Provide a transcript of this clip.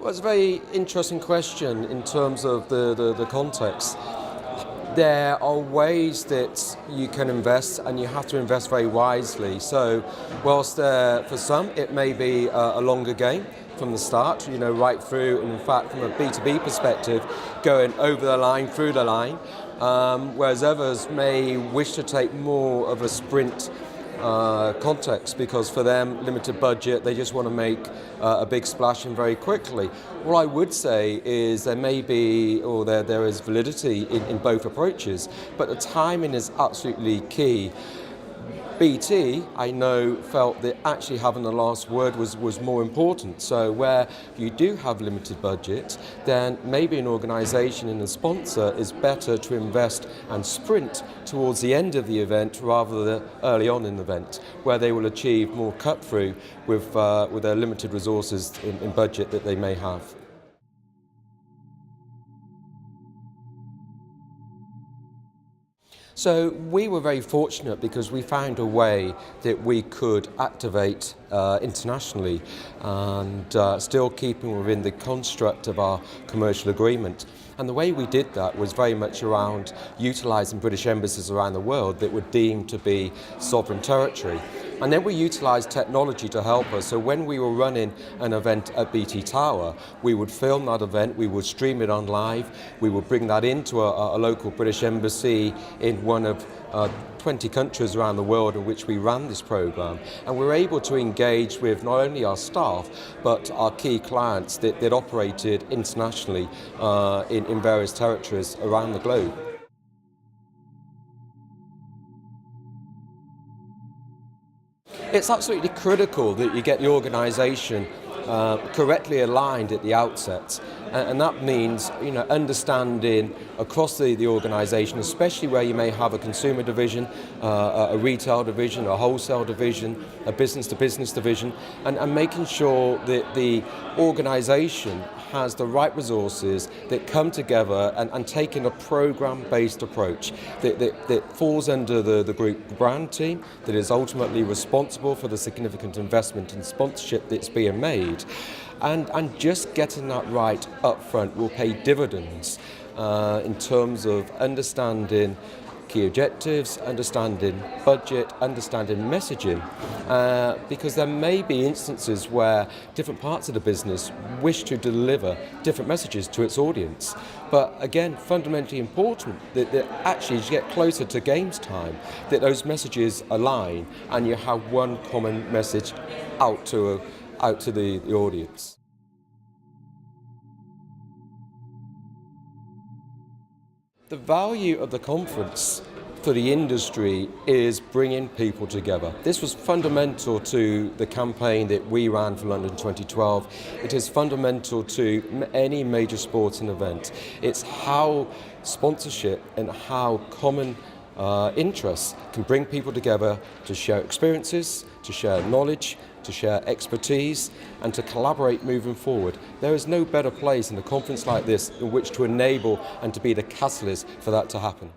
Well, it's a very interesting question in terms of the context. There are ways that you can invest, and you have to invest very wisely. So whilst for some it may be a longer game from the start, right through, and in fact from a B2B perspective, going over the line, through the line, whereas others may wish to take more of a sprint context, because for them, limited budget, they just want to make a big splash and very quickly. What I would say is there may be, or there is validity in both approaches, but the timing is absolutely key. BT, I know, felt that actually having the last word was more important. So where you do have limited budget, then maybe an organisation and a sponsor is better to invest and sprint towards the end of the event rather than early on in the event, where they will achieve more cut through with their limited resources in budget that they may have. So we were very fortunate because we found a way that we could activate internationally and still keeping within the construct of our commercial agreement. And the way we did that was very much around utilising British embassies around the world that were deemed to be sovereign territory. And then we utilised technology to help us. So when we were running an event at BT Tower, we would film that event, we would stream it on live, we would bring that into a local British embassy in one of 20 countries around the world in which we ran this programme. And we were able to engage with not only our staff, but our key clients that operated internationally in various territories around the globe. It's absolutely critical that you get the organisation correctly aligned at the outset, and that means understanding across the organisation, especially where you may have a consumer division, a retail division, a wholesale division, a business-to-business division, and making sure that the organisation has the right resources that come together and taking a programme-based approach that falls under the group brand team that is ultimately responsible for the significant investment and sponsorship that's being made. And just getting that right up front will pay dividends in terms of understanding key objectives, understanding budget, understanding messaging, because there may be instances where different parts of the business wish to deliver different messages to its audience. But again, fundamentally important that actually as you get closer to games time, that those messages align and you have one common message out to the audience. The value of the conference for the industry is bringing people together. This was fundamental to the campaign that we ran for London 2012. It is fundamental to any major sporting event. It's how sponsorship and how common interests can bring people together to share experiences, to share knowledge, to share expertise, and to collaborate moving forward. There is no better place in a conference like this in which to enable and to be the catalyst for that to happen.